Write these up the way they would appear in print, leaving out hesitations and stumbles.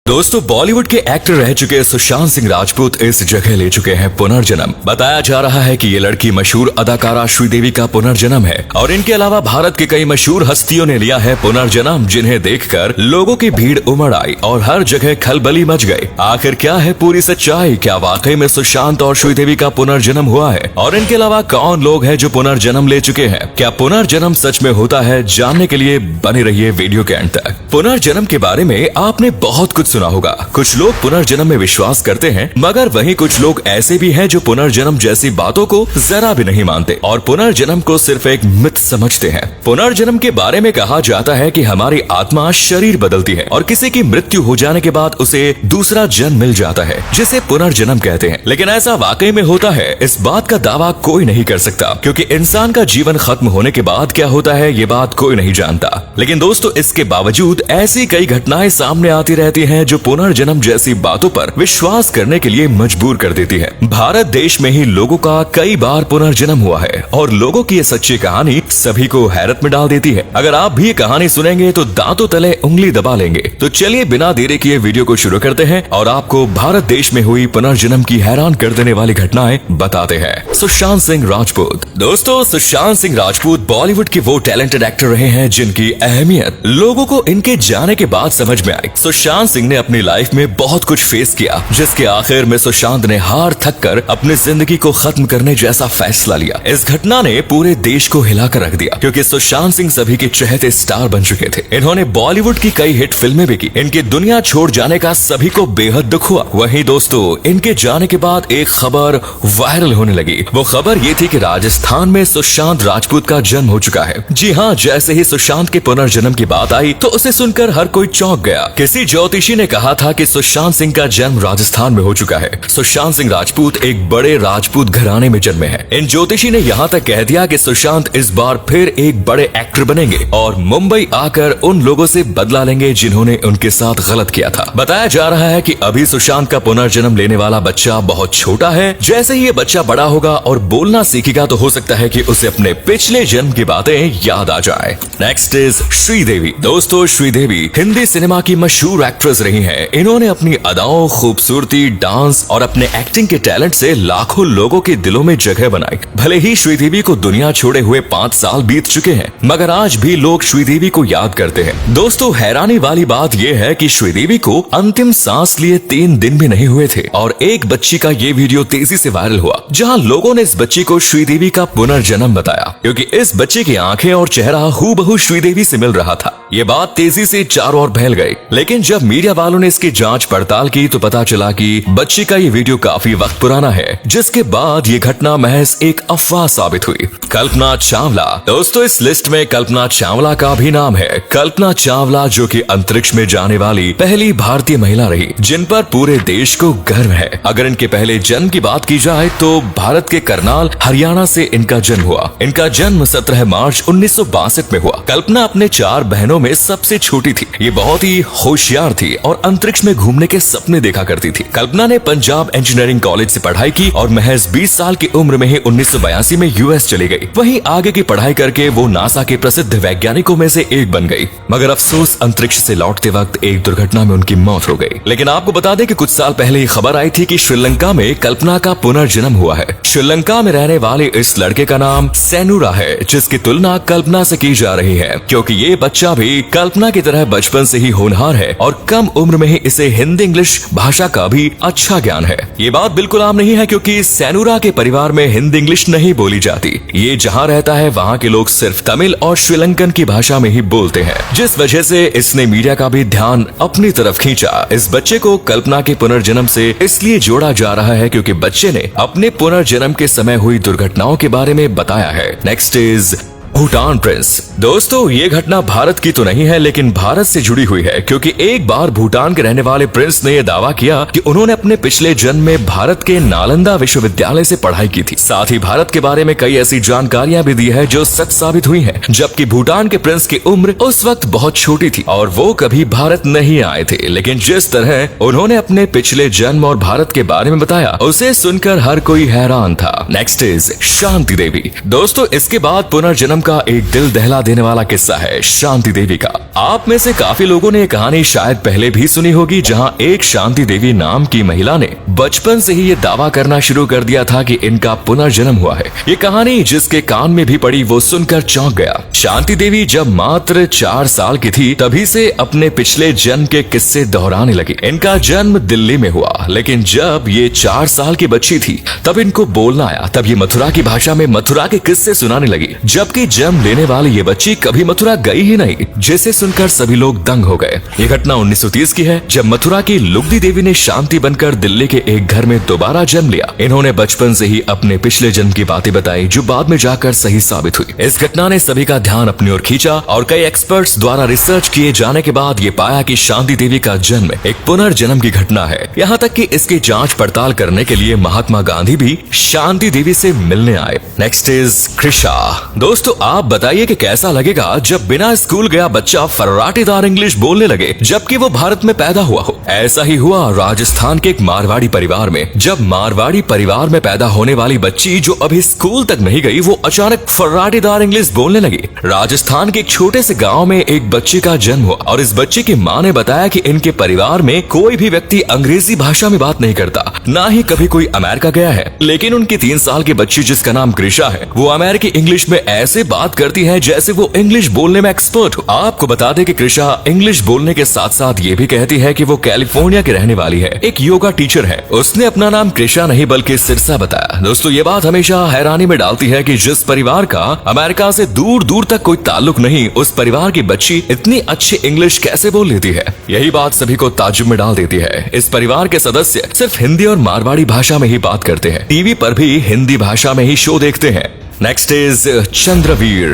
दोस्तों बॉलीवुड के एक्टर रह चुके सुशांत सिंह राजपूत इस जगह ले चुके हैं पुनर्जन्म। बताया जा रहा है कि ये लड़की मशहूर अदाकारा श्रीदेवी का पुनर्जन्म है और इनके अलावा भारत के कई मशहूर हस्तियों ने लिया है पुनर्जन्म, जिन्हें देखकर लोगों की भीड़ उमड़ आई और हर जगह खलबली मच गई। आखिर क्या है पूरी सच्चाई? क्या वाकई में सुशांत और श्रीदेवी का पुनर्जन्म हुआ है? और इनके अलावा कौन लोग हैं जो पुनर्जन्म ले चुके हैं? क्या पुनर्जन्म सच में होता है? जानने के लिए बने रहिए वीडियो के अंत तक। पुनर्जन्म के बारे में आपने बहुत कुछ सुना होगा। कुछ लोग पुनर्जन्म में विश्वास करते हैं, मगर वहीं कुछ लोग ऐसे भी हैं जो पुनर्जन्म जैसी बातों को जरा भी नहीं मानते और पुनर्जन्म को सिर्फ एक मिथ समझते हैं। पुनर्जन्म के बारे में कहा जाता है कि हमारी आत्मा शरीर बदलती है और किसी की मृत्यु हो जाने के बाद उसे दूसरा जन्म मिल जाता है, जिसे पुनर्जन्म कहते हैं। लेकिन ऐसा वाकई में होता है? इस बात का दावा कोई नहीं कर सकता, क्योंकि इंसान का जीवन खत्म होने के बाद क्या होता है ये बात कोई नहीं जानता। लेकिन दोस्तों, इसके बावजूद ऐसी कई घटनाएं सामने आती रहती हैं जो पुनर्जन्म जैसी बातों पर विश्वास करने के लिए मजबूर कर देती है। भारत देश में ही लोगों का कई बार पुनर्जन्म हुआ है और लोगों की ये सच्ची कहानी सभी को हैरत में डाल देती है। अगर आप भी ये कहानी सुनेंगे तो दांतों तले उंगली दबा लेंगे। तो चलिए बिना देरी किए वीडियो को शुरू करते हैं और आपको भारत देश में हुई पुनर्जन्म की हैरान कर देने वाली घटनाएं बताते हैं। सुशांत सिंह राजपूत। दोस्तों, सुशांत सिंह राजपूत बॉलीवुड के वो टैलेंटेड एक्टर रहे हैं जिनकी अहमियत लोगों को इनके जाने के बाद समझ में आई। सुशांत सिंह ने अपनी लाइफ में बहुत कुछ फेस किया, जिसके आखिर में सुशांत ने हार थक कर अपनी जिंदगी को खत्म करने जैसा फैसला लिया। इस घटना ने पूरे देश को हिलाकर रख दिया, क्योंकि सुशांत सिंह सभी के चहेते स्टार बन चुके थे। इन्होंने बॉलीवुड की कई हिट फिल्में भी की। इनके दुनिया छोड़ जाने का सभी को बेहद दुख हुआ। वहीं दोस्तों, इनके जाने के बाद एक खबर वायरल होने लगी। वो खबर ये थी कि राजस्थान में सुशांत राजपूत का जन्म हो चुका है। जी हाँ, जैसे ही सुशांत के पुनर्जन्म की बात आई तो उसे सुनकर हर कोई चौंक गया। किसी ज्योतिषी ने कहा था कि सुशांत सिंह का जन्म राजस्थान में हो चुका है। सुशांत सिंह राजपूत एक बड़े राजपूत घराने में जन्मे हैं। इन ज्योतिषी ने यहाँ तक कह दिया कि सुशांत इस बार फिर एक बड़े एक्टर बनेंगे और मुंबई आकर उन लोगों से बदला लेंगे जिन्होंने उनके साथ गलत किया था। बताया जा रहा है कि अभी सुशांत का पुनर्जन्म लेने वाला बच्चा बहुत छोटा है। जैसे ही ये बच्चा बड़ा होगा और बोलना सीखेगा तो हो सकता है कि उसे अपने पिछले जन्म की बातें याद आ जाए। Next is Sridevi. दोस्तों, श्रीदेवी हिंदी सिनेमा की मशहूर एक्ट्रेस रही हैं। इन्होंने अपनी अदाओं, खूबसूरती, डांस और अपने एक्टिंग के टैलेंट से लाखों लोगों के दिलों में जगह बनाई। भले ही श्रीदेवी को दुनिया छोड़े हुए 5 साल बीत चुके हैं, मगर आज भी लोग श्रीदेवी को याद करते हैं। दोस्तों, हैरानी वाली बात यह है कि श्रीदेवी को अंतिम सांस लिए 3 दिन भी नहीं हुए थे और एक बच्ची का ये वीडियो तेजी से वायरल हुआ, जहां लोगों ने इस बच्ची को श्रीदेवी का पुनर्जन्म बताया, क्योंकि इस बच्चे की आंखें और चेहरा हूबहू श्रीदेवी से मिल रहा था। ये बात तेजी से चारों ओर फैल गई। लेकिन जब मीडिया वालों ने इसकी जांच पड़ताल की तो पता चला कि बच्ची का ये वीडियो काफी वक्त पुराना है, जिसके बाद ये घटना महज एक अफवाह साबित हुई। कल्पना चावला। दोस्तों, इस लिस्ट में कल्पना चावला का भी नाम है। कल्पना चावला जो कि अंतरिक्ष में जाने वाली पहली भारतीय महिला रही, जिन पर पूरे देश को गर्व है। अगर इनके पहले जन्म की बात की जाए तो भारत के करनाल, हरियाणा से इनका जन्म हुआ। इनका जन्म 17 मार्च 1962 में हुआ। कल्पना अपने 4 बहनों में सबसे छोटी थी। ये बहुत ही होशियार थी और अंतरिक्ष में घूमने के सपने देखा करती थी। कल्पना ने पंजाब इंजीनियरिंग कॉलेज से पढ़ाई की और महज 20 साल की उम्र में ही 1982 में यूएस चली गई। वहीं आगे की पढ़ाई करके वो नासा के प्रसिद्ध वैज्ञानिकों में से एक बन गई। मगर अफसोस, अंतरिक्ष से लौटते वक्त एक दुर्घटना में उनकी मौत हो गई। लेकिन आपको बता दें कि कुछ साल पहले ही खबर आई थी कि श्रीलंका में कल्पना का पुनर्जन्म हुआ है। श्रीलंका में रहने वाले इस लड़के का नाम सेनुरा है, जिसकी तुलना कल्पना से की जा रही है, क्योंकि ये बच्चा भी कल्पना की तरह बचपन से ही होनहार है और कम उम्र में ही इसे हिंदी इंग्लिश भाषा का भी अच्छा ज्ञान है। ये बात बिल्कुल आम नहीं है, क्योंकि सेनुरा के परिवार में हिंदी इंग्लिश नहीं बोली जाती। ये जहाँ रहता है वहाँ के लोग सिर्फ तमिल और श्रीलंकन की भाषा में ही बोलते हैं, जिस वजह से इसने मीडिया का भी ध्यान अपनी तरफ खींचा। इस बच्चे को कल्पना के पुनर्जन्म से इसलिए जोड़ा जा रहा है क्योंकि बच्चे ने अपने पुनर्जन्म के समय हुई दुर्घटनाओं के बारे में बताया है। Next is Bhutan Prince. दोस्तों, ये घटना भारत की तो नहीं है, लेकिन भारत से जुड़ी हुई है, क्योंकि एक बार भूटान के रहने वाले प्रिंस ने यह दावा किया कि उन्होंने अपने पिछले जन्म में भारत के नालंदा विश्वविद्यालय से पढ़ाई की थी। साथ ही भारत के बारे में कई ऐसी जानकारियां भी दी है जो सच साबित हुई हैं। जबकि भूटान के प्रिंस की उम्र उस वक्त बहुत छोटी थी और वो कभी भारत नहीं आए थे, लेकिन जिस तरह उन्होंने अपने पिछले जन्म और भारत के बारे में बताया, उसे सुनकर हर कोई हैरान था। Next is Shanti Devi. दोस्तों, इसके बाद पुनर्जन्म का एक दिल दहला देने वाला किस्सा है शांति देवी का। आप में से काफी लोगों ने ये कहानी शायद पहले भी सुनी होगी, जहां एक शांति देवी नाम की महिला ने बचपन से ही ये दावा करना शुरू कर दिया था कि इनका पुनर्जन्म हुआ है। ये कहानी जिसके कान में भी पड़ी वो सुनकर चौंक गया। शांति देवी जब मात्र 4 साल की थी तभी से अपने पिछले जन्म के किस्से दोहराने लगी। इनका जन्म दिल्ली में हुआ, लेकिन जब ये 4 साल की बच्ची थी तब इनको बोलना आया। तब ये मथुरा की भाषा में मथुरा के किस्से सुनाने लगी, जबकि जन्म लेने वाली ये बच्ची कभी मथुरा गई ही नहीं, जिसे सुनकर सभी लोग दंग हो गए। ये घटना 1930 की है, जब मथुरा की लुगदी देवी ने शांति बनकर दिल्ली के एक घर में दोबारा जन्म लिया। इन्होंने बचपन से ही अपने पिछले जन्म की बातें बताई, जो बाद में जाकर सही साबित हुई। इस घटना ने सभी का ध्यान अपनी ओर खींचा और कई एक्सपर्ट्स द्वारा रिसर्च किए जाने के बाद ये पाया कि शांति देवी का जन्म एक पुनर्जन्म की घटना है। यहाँ तक कि इसकी जांच पड़ताल करने के लिए महात्मा गांधी भी शांति देवी से मिलने आए। Next is Krisha. दोस्तों, आप बताइए कि कैसा लगेगा जब बिना स्कूल गया बच्चा फर्राटेदार इंग्लिश बोलने लगे, जबकि वो भारत में पैदा हुआ हो। ऐसा ही हुआ राजस्थान के एक मारवाड़ी परिवार में। जब मारवाड़ी परिवार में पैदा होने वाली बच्ची जो अभी स्कूल तक नहीं गई, वो अचानक फर्राटेदार इंग्लिश बोलने लगी। राजस्थान के एक छोटे से गांव में एक बच्चे का जन्म हुआ और इस बच्चे की मां ने बताया कि इनके परिवार में कोई भी व्यक्ति अंग्रेजी भाषा में बात नहीं करता, ना ही कभी कोई अमेरिका गया है। लेकिन उनकी 3 साल की बच्ची जिसका नाम कृषा है, वो अमेरिकी इंग्लिश में ऐसे बात करती है जैसे वो इंग्लिश बोलने में एक्सपर्ट हो। आपको बता दें कि कृषा इंग्लिश बोलने के साथ साथ ये भी कहती है कि वो कैलिफोर्निया की रहने वाली है, एक योगा टीचर है। उसने अपना नाम कृषा नहीं बल्कि सिरसा बताया। दोस्तों, ये बात हमेशा हैरानी में डालती है कि जिस परिवार का अमेरिका से दूर दूर तक कोई ताल्लुक नहीं, उस परिवार की बच्ची इतनी अच्छी इंग्लिश कैसे बोल लेती है। यही बात सभी को ताज्जुब में डाल देती है। इस परिवार के सदस्य सिर्फ हिंदी और मारवाड़ी भाषा में ही बात करते हैं, टीवी पर भी हिंदी भाषा में ही शो देखते हैं। Next is Chandraveer.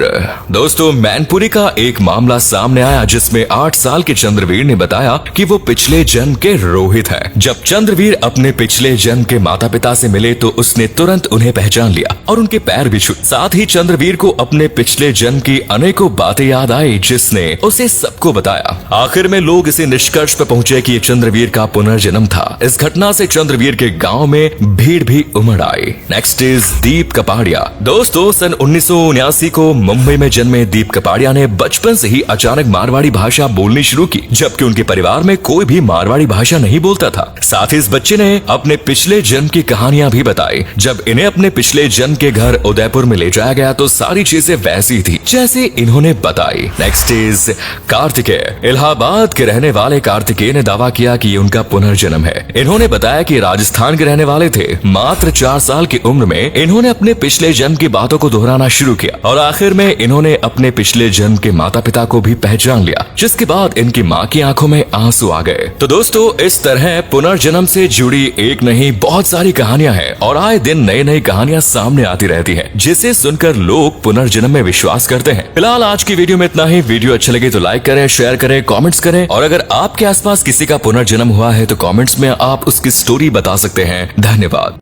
दोस्तों, मैनपुरी का एक मामला सामने आया जिसमें 8 साल के चंद्रवीर ने बताया कि वो पिछले जन्म के रोहित है। जब चंद्रवीर अपने पिछले जन्म के माता पिता से मिले तो उसने तुरंत उन्हें पहचान लिया और उनके पैर भी छुए। साथ ही चंद्रवीर को अपने पिछले जन्म की अनेकों बातें याद आई, जिसने उसे सबको बताया। आखिर में लोग इसे निष्कर्ष पर पहुंचे कि ये चंद्रवीर का पुनर्जन्म था। इस घटना से चंद्रवीर के गाँव में भीड़ भी उमड़ आई। नेक्स्ट इज दीप कपाड़िया। दोस्तों, सन 1979 को मुंबई में जन्मे दीप कपाड़िया ने बचपन से ही अचानक मारवाड़ी भाषा बोलनी शुरू की, जबकि उनके परिवार में कोई भी मारवाड़ी भाषा नहीं बोलता था। साथ ही इस बच्चे ने अपने पिछले जन्म की कहानियां भी बताई। जब इन्हें अपने पिछले जन्म के घर उदयपुर में ले जाया गया तो सारी चीजें वैसी थी जैसे इन्होंने बताई। Next is Kartikeya. इलाहाबाद के रहने वाले कार्तिकेय ने दावा किया कि ये उनका पुनर्जन्म है। इन्होंने बताया कि राजस्थान के रहने वाले थे। मात्र 4 साल की उम्र में इन्होंने अपने पिछले जन्म की बातों को दोहराना शुरू किया और आखिर में इन्होंने अपने पिछले जन्म के माता पिता को भी पहचान लिया, जिसके बाद इनकी मां की आंखों में आंसू आ गए। तो दोस्तों, इस तरह पुनर्जन्म से जुड़ी एक नहीं बहुत सारी कहानियां हैं और आए दिन नई नई कहानियां सामने आती रहती हैं, जिसे सुनकर लोग पुनर्जन्म में विश्वास करते हैं। फिलहाल आज की वीडियो में इतना ही। वीडियो अच्छा लगे तो लाइक करें, शेयर करें, कॉमेंट्स करें और अगर आपके आसपास किसी का पुनर्जन्म हुआ है तो कॉमेंट्स में आप उसकी स्टोरी बता सकते हैं। धन्यवाद।